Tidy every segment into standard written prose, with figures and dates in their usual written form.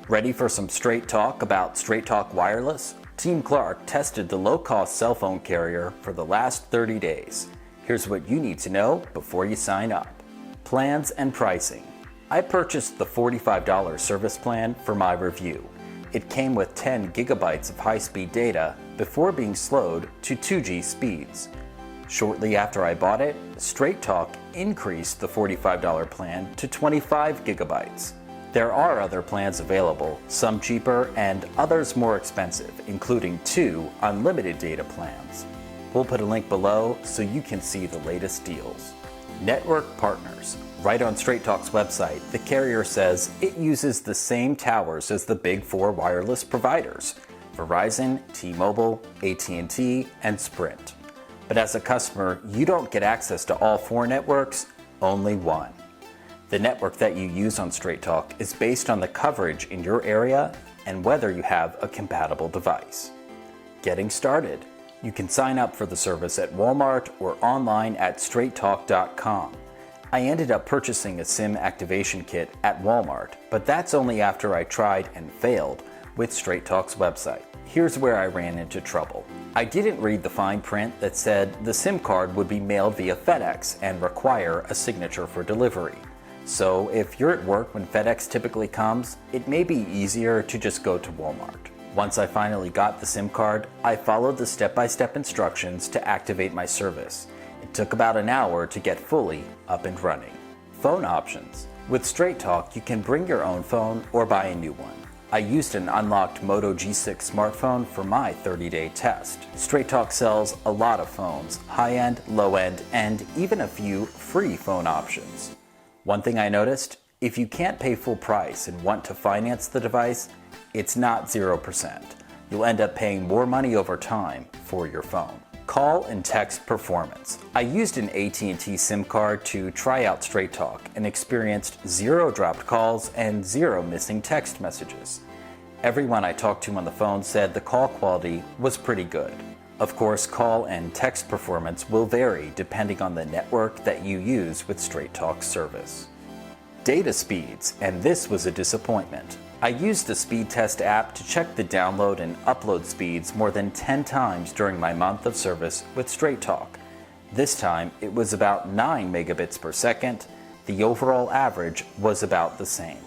Ready for some straight talk about Straight Talk Wireless? Team Clark tested the low-cost cell phone carrier for the last 30 days. Here's what you need to know before you sign up. Plans and pricing. I purchased the $45 service plan for my review. It came with 10 gigabytes of high-speed data before being slowed to 2G speeds. Shortly after I bought it, Straight Talk increased the $45 plan to 25 gigabytes. There are other plans available, some cheaper and others more expensive, including 2 unlimited data plans. We'll put a link below so you can see the latest deals. Network partners. Right on Straight Talk's website, the carrier says it uses the same towers as the big 4 wireless providers: Verizon, T-Mobile, AT&T, and Sprint. But as a customer, you don't get access to all 4 networks, only one. The network that you use on Straight Talk is based on the coverage in your area and whether you have a compatible device. Getting started. You can sign up for the service at Walmart or online at straighttalk.com. I ended up purchasing a SIM activation kit at Walmart, but that's only after I tried and failed with Straight Talk's website. Here's where I ran into trouble. I didn't read the fine print that said the SIM card would be mailed via FedEx and require a signature for delivery. So if you're at work when FedEx typically comes, it may be easier to just go to Walmart. Once I finally got the SIM card, I followed the step-by-step instructions to activate my service. It took about an hour to get fully up and running. Phone options. With Straight Talk, you can bring your own phone or buy a new one. I used an unlocked Moto G6 smartphone for my 30-day test. Straight Talk sells a lot of phones, high-end, low-end, and even a few free phone options. One thing I noticed, if you can't pay full price and want to finance the device, it's not 0%. You'll end up paying more money over time for your phone. Call and text performance. I used an AT&T SIM card to try out Straight Talk and experienced 0 dropped calls and 0 missing text messages. Everyone I talked to on the phone said the call quality was pretty good. Of course, call and text performance will vary depending on the network that you use with Straight Talk's service. Data speeds, and this was a disappointment. I used the speed test app to check the download and upload speeds more than 10 times during my month of service with Straight Talk. This time, it was about 9 megabits per second. The overall average was about the same.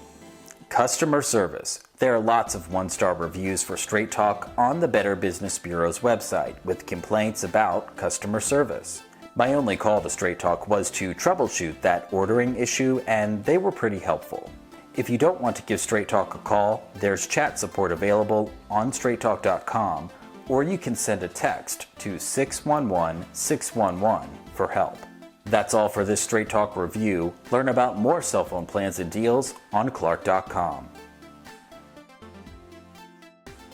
Customer service. There are lots of 1-star reviews for Straight Talk on the Better Business Bureau's website with complaints about customer service. My only call to Straight Talk was to troubleshoot that ordering issue, and they were pretty helpful. If you don't want to give Straight Talk a call, there's chat support available on straighttalk.com, or you can send a text to 611-611 for help. That's all for this Straight Talk review. Learn about more cell phone plans and deals on clark.com.